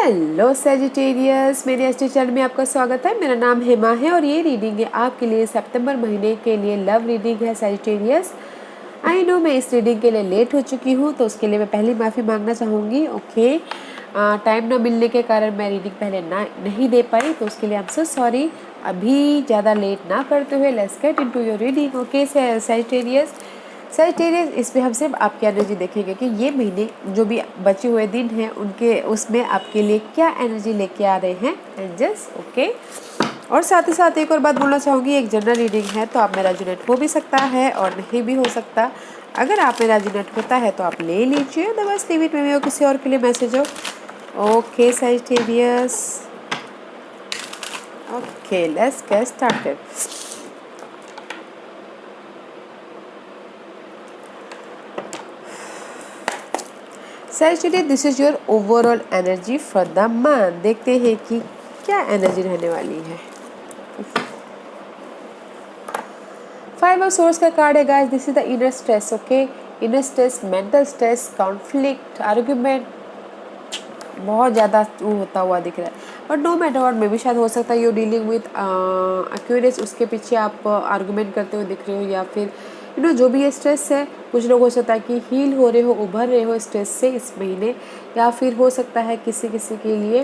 Hello Sagittarius, मेरे ST channel में आपका स्वागत है। मेरा नाम हेमा है और ये रीडिंग है आपके लिए सितंबर महीने के लिए लव रीडिंग है सेजिटेरियस। आई नो मैं इस रीडिंग के लिए लेट हो चुकी हूँ, तो उसके लिए मैं पहले माफ़ी मांगना चाहूँगी। ओके, टाइम ना मिलने के कारण मैं रीडिंग पहले नहीं दे पाई, तो उसके लिए आई एम सो सॉरी। अभी ज़्यादा लेट ना करते हुए let's get into your reading. Okay Sagittarius, इसमें हम सिर्फ आपकी एनर्जी देखेंगे कि ये महीने जो भी बचे हुए दिन हैं उनके उसमें आपके लिए क्या एनर्जी लेके आ रहे हैं एंजल्स। ओके, और साथ ही साथ एक और बात बोलना चाहूँगी, एक जनरल रीडिंग है तो आप में रेजोनेट हो भी सकता है और नहीं भी हो सकता। अगर आप में रेजोनेट होता है तो आप ले लीजिए, अदरवाइज लीव इट में हो किसी और के लिए मैसेज हो। Okay Sagittarius, okay let's get started. Sagittarius, this is your overall energy for the month. देखते हैं कि क्या एनर्जी रहने वाली है। 5 ऑफ सोर्स का कार्ड है guys. This is the inner stress. Okay, inner stress, mental stress, conflict, argument बहुत ज़्यादा होता हुआ दिख रहा है। बट नो मैटर व्हाट, मे भी शायद हो सकता है यू डीलिंग विथ एक्यूरेस, उसके पीछे आप आर्गूमेंट करते हुए दिख रहे हो, या फिर जो भी ये स्ट्रेस है, कुछ लोग हो सकता है कि हील हो रहे हो, उभर रहे हो स्ट्रेस से इस महीने, या फिर हो सकता है किसी किसी के लिए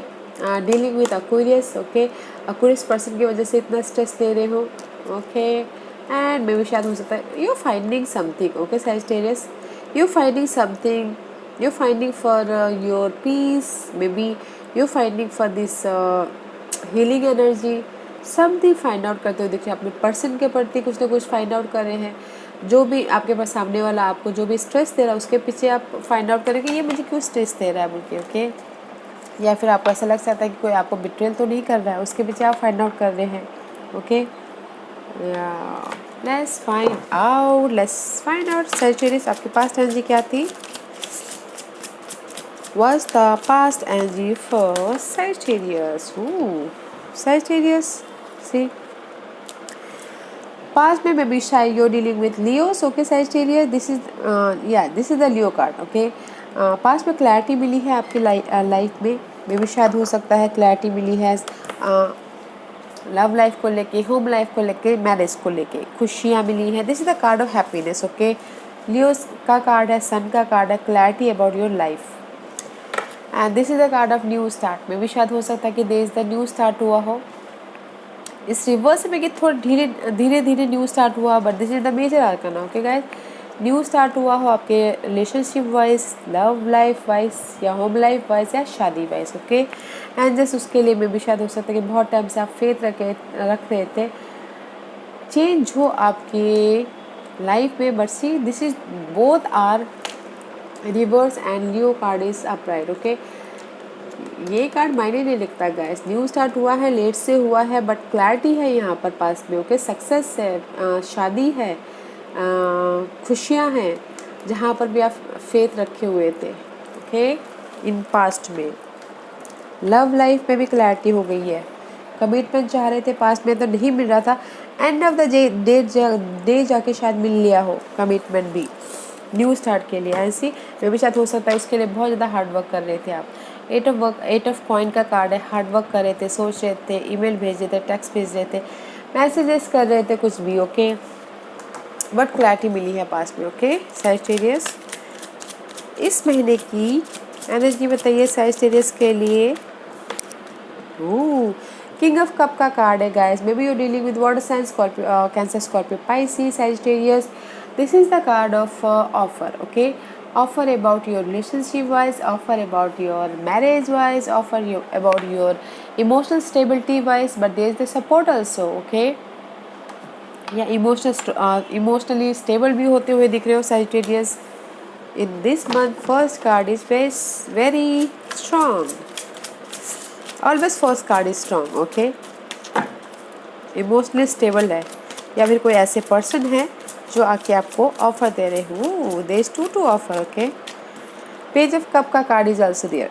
dealing with Aquarius. Okay, Aquarius person की वजह से इतना स्ट्रेस ले रहे हो। ओके, एंड मे भी शायद हो सकता है you finding something. Okay Sagittarius, you finding something, you're finding for your peace, maybe you're finding for this healing energy, something find out करते हुए देखिए। अपने पर्सन के प्रति कुछ ना कुछ फाइंड आउट कर रहे हैं। जो भी आपके पास सामने वाला आपको जो भी स्ट्रेस दे रहा है उसके पीछे आप फाइंड आउट करें कि ये मुझे क्यों स्ट्रेस दे रहा है मुझे। ओके, या फिर आपको ऐसा लग सकता है कि कोई आपको बिट्रेल तो नहीं कर रहा है, उसके पीछे आप फाइंड आउट कर रहे हैं। Okay, let's find out Sagittarius आपके पास एनर्जी क्या थी। What's the past energy for Sagittarius? Ooh, Sagittarius. See, past में maybe शायद you're dealing with Leos. Okay, Sagittarius. This is the Leo card. Okay, past में clarity मिली है आपकी life में, maybe शायद हो सकता है clarity मिली है लव लाइफ को लेके, होम लाइफ को लेके, मैरिज को लेके खुशियाँ मिली हैं। This is the card of happiness. Okay, Leos का कार्ड है, सन का कार्ड है, clarity about your life, and this is the card of new start. में भी शायद हो सकता है कि देश द न्यू स्टार्ट हुआ हो। इस रिवर्स में कि थोड़ा धीरे धीरे न्यू स्टार्ट हुआ, but this is the major arcana. Okay guys, new start हुआ हो आपके relationship wise, love life wise, या होम लाइफ वाइज, या शादी वाइज। ओके, एंड जस्ट उसके लिए में भी शायद हो सकता है कि बहुत टाइम से आप फेथ रख रहे थे चेंज हो आपके लाइफ में, but see this is both are reverse and new card is upright. Okay, ये कार्ड मायने नहीं लिखता गाइस। न्यू स्टार्ट हुआ है, लेट से हुआ है, बट क्लैरिटी है यहाँ पर पास में। ओके, सक्सेस है, शादी है, खुशियाँ हैं, जहाँ पर भी आप फेथ रखे हुए थे। ओके, इन पास्ट में लव लाइफ में भी क्लैरिटी हो गई है। कमिटमेंट चाह रहे थे पास्ट में तो नहीं मिल रहा था, एंड ऑफ द डे जाके शायद मिल लिया हो कमिटमेंट भी न्यू स्टार्ट के लिए। ऐसी में भी शायद हो सकता है उसके लिए बहुत ज़्यादा हार्ड वर्क कर रहे थे आप। 8 ऑफ कॉइन का कार्ड है, हार्ड वर्क कर रहे थे, सोच रहे थे, ईमेल भेज रहे थे, टेक्स्ट भेज रहे थे, मैसेजेस कर रहे थे, कुछ भी। ओके, बट क्लैरिटी मिली है पास में। ओके सजिटेरियस, इस महीने की एनर्जी बताइए सजिटेरियस के लिए। किंग ऑफ कप का कार्ड है guys. Maybe you dealing with water sign, Scorpio, Cancer, Scorpio, Pisces, Sagittarius. This is the card of offer. Okay, offer about your relationship wise, offer about your marriage wise, offer about your emotional stability wise, but there is the support also. Okay, yeah, emotionally stable भी होते हुए दिख रहे हो Sagittarius in this month. First card is very strong. Always first card is strong. Okay, emotionally stable है, या फिर कोई ऐसे पर्सन है जो आके आपको ऑफर दे रहे हो। There is two offer. Okay, page of cup का कार्ड इज आल्सो देयर।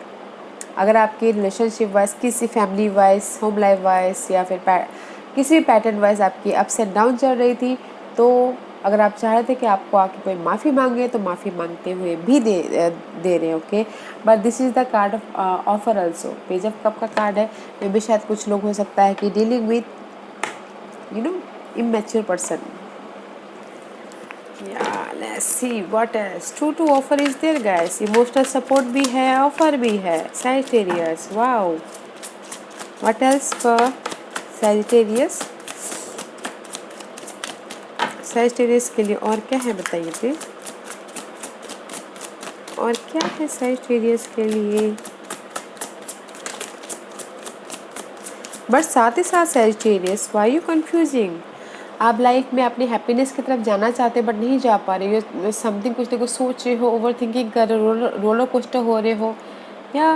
अगर आपकी रिलेशनशिप वाइज, किसी family wise, home life wise, या फिर किसी भी पैटर्न वाइज आपकी अप्स एंड डाउन चल रही थी, तो अगर आप चाह रहे थे कि आपको आके कोई माफ़ी मांगे तो माफ़ी मांगते हुए भी दे रहे हैं, okay. But this is the card of offer also. Page of cup का कार्ड है। मे भी शायद कुछ लोग हो सकता है कि dealing with immature person. Yeah, let's see what else. True to offer is there, guys. Emotional support भी है, offer भी है. Sagittarius, wow. What else for Sagittarius? Sagittarius के लिए और क्या है बताइए प्लीज। और क्या है Sagittarius के लिए? बट साथ ही साथ Sagittarius, why you confusing? आप लाइफ में अपनी हैप्पीनेस की तरफ जाना चाहते बट नहीं जा पा रहे हो। समथिंग कुछ ना कुछ सोच रहे हो, ओवर थिंकिंग कर रहे हो, रोलर कोस्टर हो रहे हो, या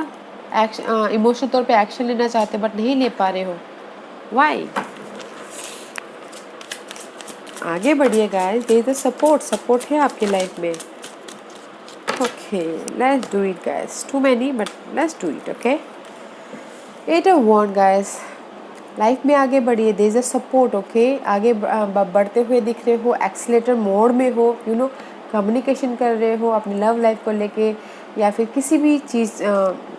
एक्शन इमोशनल तौर पे एक्शन लेना चाहते बट नहीं ले पा रहे हो। वाई? आगे बढ़िए गाइस, देयर इज सपोर्ट है आपकी लाइफ में। Okay, let's do it guys. Too many but let's do it. Okay, 8 of wand guys, life में आगे बढ़िए। There is a support. Okay, आगे बढ़ते हुए दिख रहे हो, एक्सीलेटर मोड में हो, कम्युनिकेशन कर रहे हो अपनी लव लाइफ को लेके या फिर किसी भी चीज़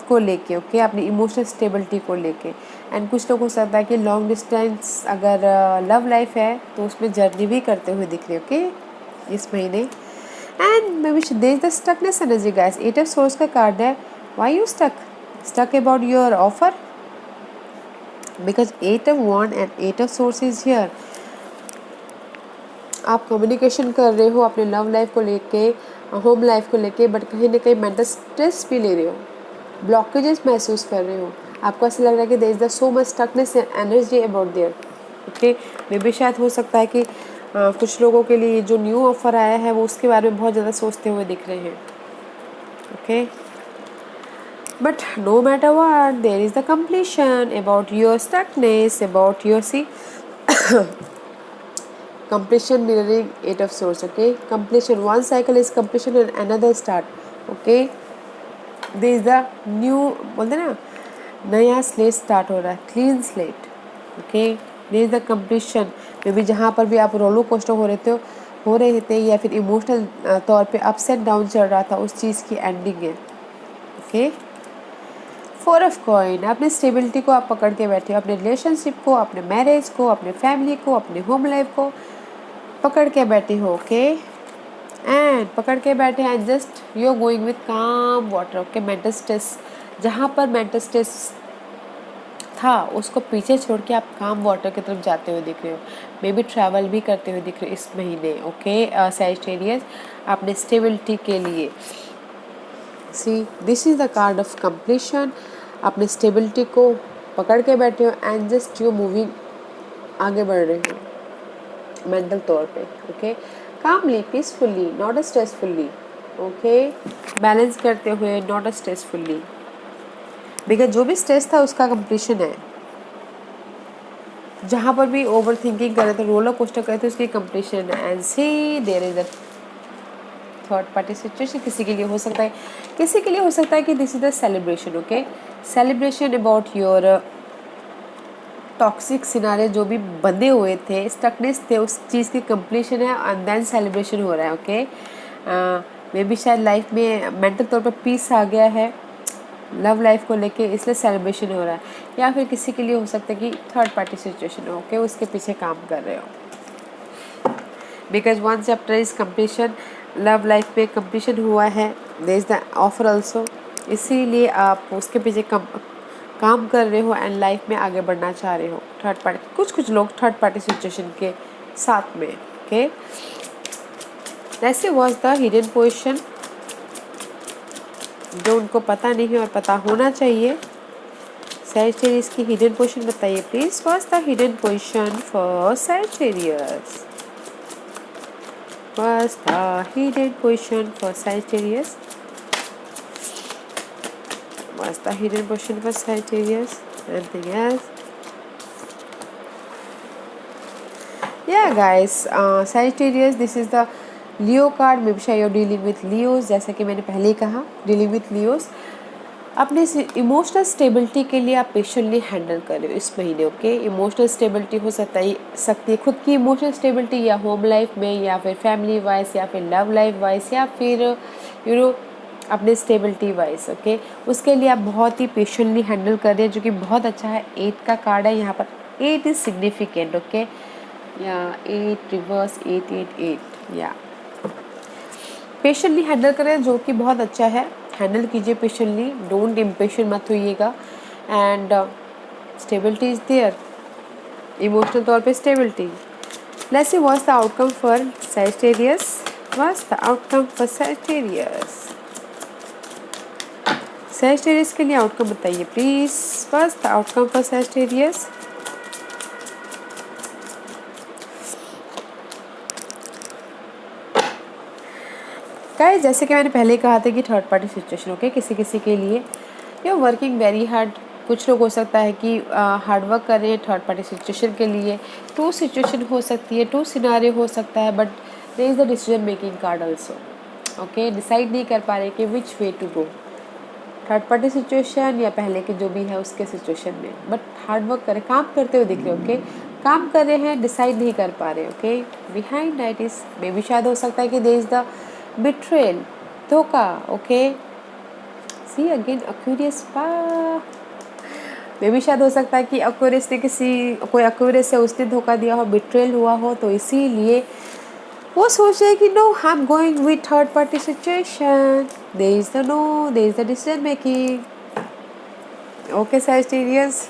को लेके, ओके, अपनी इमोशनल स्टेबिलिटी को लेके। एंड कुछ लोग हो सकता है कि लॉन्ग डिस्टेंस अगर लव लाइफ है तो उसमें जर्नी भी करते हुए दिख रहे हो, ओके, इस महीने। And maybe there is the stuckness energy guys. 8 of swords का कार्ड है। Why you stuck about your offer? Because 8 of wand and 8 of swords is here. आप कम्युनिकेशन कर रहे हो अपने लव लाइफ को लेके, होम लाइफ को लेके, बट कहीं ना कहीं मेंटल स्ट्रेस भी ले रहे हो, ब्लॉकेजेस महसूस कर रहे हो। आपको ऐसा लग रहा है कि there is the so much stuckness energy about there. Okay, मे भी शायद हो सकता है कि कुछ लोगों के लिए जो न्यू ऑफर आया है वो उसके बारे में बहुत ज़्यादा सोचते हुए दिख रहे हैं। Okay, but no matter what, there is the completion about your stuckness, about your completion mirroring 8 of swords. Okay, completion, one cycle is completion and another start. Okay, there is the new, बोलते ना, नया slate start हो रहा है, clean slate. Okay, there is the completion। मे भी जहाँ पर भी आप रोलर कोस्टर हो रहे थे या फिर इमोशनल तौर पे अप्स एंड डाउन चल रहा था, उस चीज़ की एंडिंग है। ओके, 4 ऑफ कॉइन, अपनी स्टेबिलिटी को आप पकड़ के बैठे हो, अपने रिलेशनशिप को, अपने मैरिज को, अपने फैमिली को, अपने होम लाइफ को पकड़ के बैठे हो। ओके, एंड पकड़ के बैठे हैं, just you are going with calm water. Okay, mental stress, जहाँ पर मेंटल स्ट्रेस था उसको पीछे छोड़ के आप काम वाटर की तरफ जाते हुए दिख रहे हो। मे बी ट्रैवल भी करते हुए दिख रहे हो इस महीने। ओके सैजिटेरियस, अपने स्टेबिलिटी के लिए। See, this is the card of completion. अपने स्टेबिलिटी को पकड़ के बैठे हो एंड जस्ट यू मूविंग, आगे बढ़ रहे हो मेंटल तौर पे। Okay, calmly, peacefully, not stressfully. Okay, balance करते हुए, नॉट स्ट्रेसफुली, बिकॉज जो भी स्ट्रेस था उसका कंप्लीशन है। जहाँ पर भी ओवर थिंकिंग कर रहे थे, रोलर कोस्टर कर रहे थे, उसकी कंप्लीशन है। And see, there is a third party situation. किसी के लिए हो सकता है कि this is the celebration. Okay, celebration about your toxic scenario, जो भी बंधे हुए थे, स्टकनेस थे, उस चीज़ की कंप्लीशन है एंड देन सेलिब्रेशन हो रहा है। ओके, मे बी शायद लाइफ में मेंटल तौर पर पीस आ गया है लव लाइफ को लेके, इसलिए सेलिब्रेशन हो रहा है। या फिर किसी के लिए हो सकता है कि थर्ड पार्टी सिचुएशन हो, ओके, उसके पीछे काम कर रहे हो। Because one chapter is completion, love life में कंप्लीशन हुआ है, there is the offer also, इसीलिए आप उसके पीछे काम कर रहे हो एंड लाइफ में आगे बढ़ना चाह रहे हो। थर्ड पार्टी, कुछ लोग थर्ड पार्टी सिचुएशन के साथ में। ओके, ऐसे वॉज द हिडन पोजीशन, जो उनको पता नहीं है और पता होना चाहिए। सैजिटेरियस की हिडन पोजीशन बताइए please. What's the hidden position for Sagittarius? What's the hidden position for Sagittarius? What's the hidden position for Sagittarius? Anything else? Yeah, guys. Sagittarius, this is the Leo card. Maybe you're dealing with Leos, जैसा कि मैंने पहले ही कहा, dealing with Leos. अपने emotional stability के लिए आप patiently handle करें इस महीने, ओके। इमोशनल स्टेबिलिटी हो सकती है खुद की इमोशनल स्टेबिलिटी, या होम लाइफ में, या फिर फैमिली वाइज, या फिर लव लाइफ वाइज, या फिर अपने स्टेबिलिटी वाइज, ओके। उसके लिए आप बहुत ही पेशेंटली हैंडल कर रहे हैं, जो कि बहुत अच्छा है। 8 का कार्ड है यहाँ पर, 8 इज सिग्निफिकेंट, ओके। या 8 रिवर्स 8 या पेशेंटली हैंडल करें, जो कि बहुत अच्छा है। हैंडल कीजिए पेशेंटली, डोंट इम्पेशेंट मत होइएगा। And stability is there, emotional तौर पे stability. Let's see what's the outcome for Sagittarius, what's the outcome for Sagittarius. Sagittarius के लिए आउटकम बताइए please, what's the outcome for Sagittarius. Guys, जैसे कि मैंने पहले ही कहा था कि थर्ड पार्टी सिचुएशन, ओके, किसी किसी के लिए यू वर्किंग वेरी हार्ड। कुछ लोग हो सकता है कि हार्ड वर्क कर रहे हैं थर्ड पार्टी सिचुएशन के लिए। 2 सिचुएशन हो सकती है, 2 सिनारियो हो सकता है, but there is the decision making card also, okay. Decide नहीं कर पा रहे कि which way to go, third party situation या पहले के जो भी है उसके सिचुएशन में, बट हार्ड वर्क करें, काम करते हुए दिख रहे, ओके। काम कर रहे हैं, डिसाइड नहीं कर पा रहे, okay. Behind that is may be, शायद हो सकता है कि देयर इज द बिट्रेल, धोखा, ओके। सी अगेन अक्यूरियस पा, मे बी शायद हो सकता है कि अक्यूरियस ने कोई अक्यूरियस से उसने धोखा दिया हो, बिट्रेल हुआ हो, तो इसीलिए वो सोच रहे कि no, I am going with third party situation, there is the no, there is the decision making, okay. Sagittarius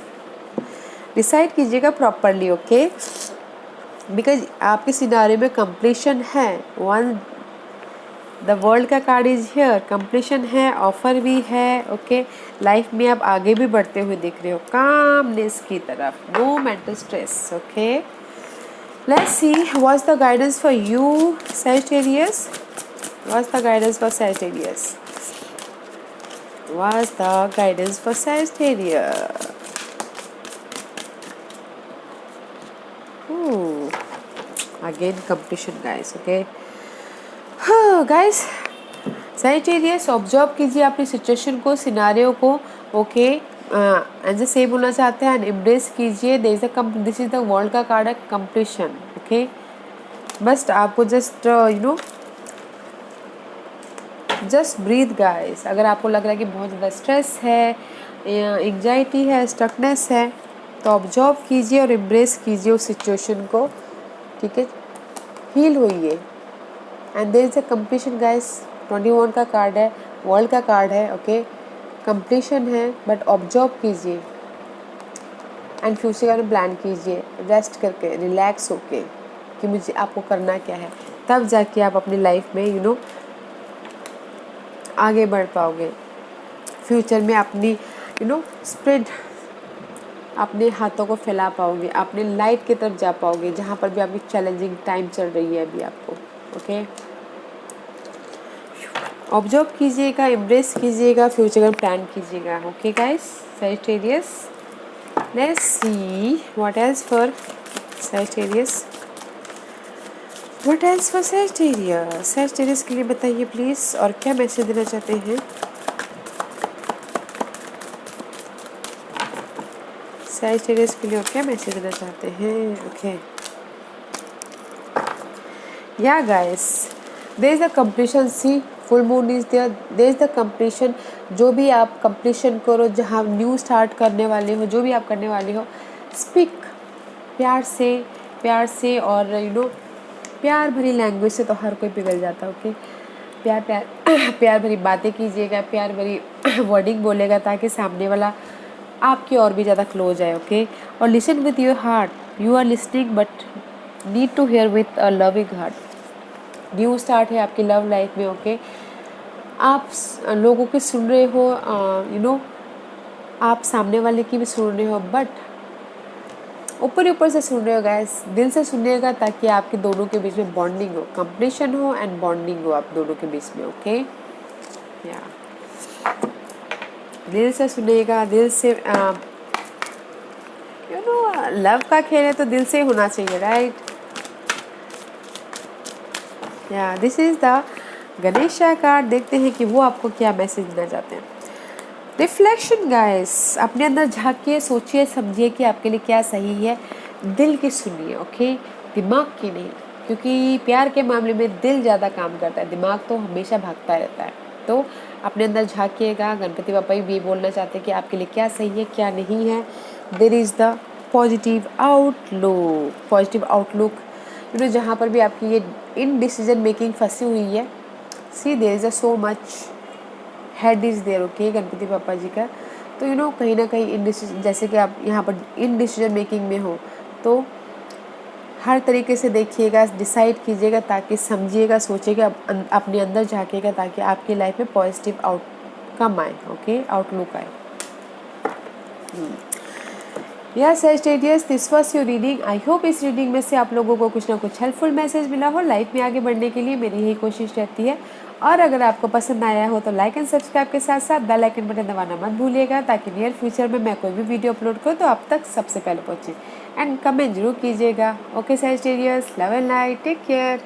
decide कीजिएगा प्रॉपरली, ओके, बिकॉज आपके सिनारियो में कंप्लीशन है। वन द वर्ल्ड का कार्ड इज हियर, कंप्लीशन है, offer भी है, okay. Life में आप आगे भी बढ़ते हुए दिख रहे हो, कामनेस की तरफ, no mental stress, okay. Let's see what's the guidance for you Sagittarius, what's the guidance for Sagittarius, what's the guidance for Sagittarius. Again completion guys, okay. Guys, Sagittarius observe कीजिए अपनी सिचुएशन को, scenario को, okay. And same बोलना चाहते हैं, embrace कीजिए। This is the world का card है, कंप्लीशन, ओके। बस आपको जस्ट जस्ट ब्रीथ गाइस। अगर आपको लग रहा है कि बहुत ज़्यादा स्ट्रेस है, एंग्जाइटी है, स्टकनेस है, तो ऑब्जर्व कीजिए और एम्ब्रेस कीजिए उस सिचुएशन को, ठीक है। हील होइए। And there is a completion guys, 21 का कार्ड है, वर्ल्ड का कार्ड है, ओके। कंप्लीशन है, बट ऑब्जर्व कीजिए एंड फ्यूचर का प्लान कीजिए, रेस्ट करके, रिलैक्स होके, कि मुझे आपको करना क्या है, तब जाके आप अपनी लाइफ में आगे बढ़ पाओगे। फ्यूचर में अपनी स्प्रेड, अपने हाथों को फैला पाओगे, अपने लाइट की तरफ जा पाओगे, जहाँ पर भी आपकी चैलेंजिंग टाइम चल रही है अभी आपको, ओके। ऑब्जर्व कीजिएगा, एम्ब्रेस कीजिएगा, फ्यूचर का प्लान कीजिएगा, okay guys. Sagittarius, let's see what else for Sagittarius, what else for Sagittarius. Sagittarius के लिए बताइए प्लीज़, और क्या मैसेज देना चाहते हैं सैजिटेरियस के लिए, और क्या मैसेज देना चाहते हैं, ओके। या guys, there is a completion, see full moon is there, there is the completion. जो भी आप कंप्लीशन करो, जहाँ न्यू स्टार्ट करने वाले हो, जो भी आप करने वाले हो, स्पीक प्यार से और प्यार भरी लैंग्वेज से तो हर कोई पिघल जाता है, ओके। प्यार प्यार प्यार भरी बातें कीजिएगा, प्यार भरी वर्डिंग बोलेगा, ताकि सामने वाला आपकी और भी ज़्यादा क्लोज है, ओके। और listen with your heart, you are listening but need to hear with a loving heart. New start है आपकी लव लाइफ में, ओके। आप लोगों की सुन रहे हो, आप सामने वाले की भी सुन रहे हो, बट ऊपर से सुन रहे हो गाइस, दिल से सुनिएगा, ताकि आपके दोनों के बीच में बॉन्डिंग हो, कंप्लीशन हो एंड बॉन्डिंग हो आप दोनों के बीच में, ओके। या दिल से सुनिएगा, दिल से लव का खेल है तो दिल से होना चाहिए, राइट। या this is the Ganesha card. देखते हैं कि वो आपको क्या मैसेज देना चाहते हैं। रिफ्लेक्शन गाइस, अपने अंदर झांकिए, सोचिए, समझिए कि आपके लिए क्या सही है। दिल की सुनिए, ओके, दिमाग की नहीं, क्योंकि प्यार के मामले में दिल ज़्यादा काम करता है, दिमाग तो हमेशा भागता रहता है। तो अपने अंदर झांकिएगा। गणपति बापा भी ये बोलना चाहते हैं कि आपके लिए क्या सही है क्या नहीं है। There is the positive outlook, positive outlook. जहाँ पर भी आपकी ये इन डिसीजन मेकिंग फंसी हुई है, see there is a so much head is there, okay, Ganpati पापा जी का। तो कहीं ना कहीं इन डिसीजन, जैसे कि आप यहाँ पर इन डिसीजन मेकिंग में हो, तो हर तरीके से देखिएगा, डिसाइड कीजिएगा, ताकि समझिएगा, सोचिएगा, अपने अंदर झाँकिएगा, ताकि आपकी लाइफ में पॉजिटिव आउटकम आए, ओके, आउटलुक आए। Yes Sagittarius, this was your reading. I hope इस रीडिंग में से आप लोगों को कुछ ना कुछ हेल्पफुल मैसेज मिला हो। लाइफ में आगे बढ़ने के लिए मेरी यही कोशिश रहती है। और अगर आपको पसंद आया हो तो लाइक एंड सब्सक्राइब के साथ साथ बेल आइकन बटन दबाना मत भूलिएगा, ताकि नियर फ्यूचर में मैं कोई भी वीडियो अपलोड करूँ तो आप तक सबसे पहले पहुँचे। एंड कमेंट जरूर कीजिएगा। Okay Sagittarius, love and light, take care.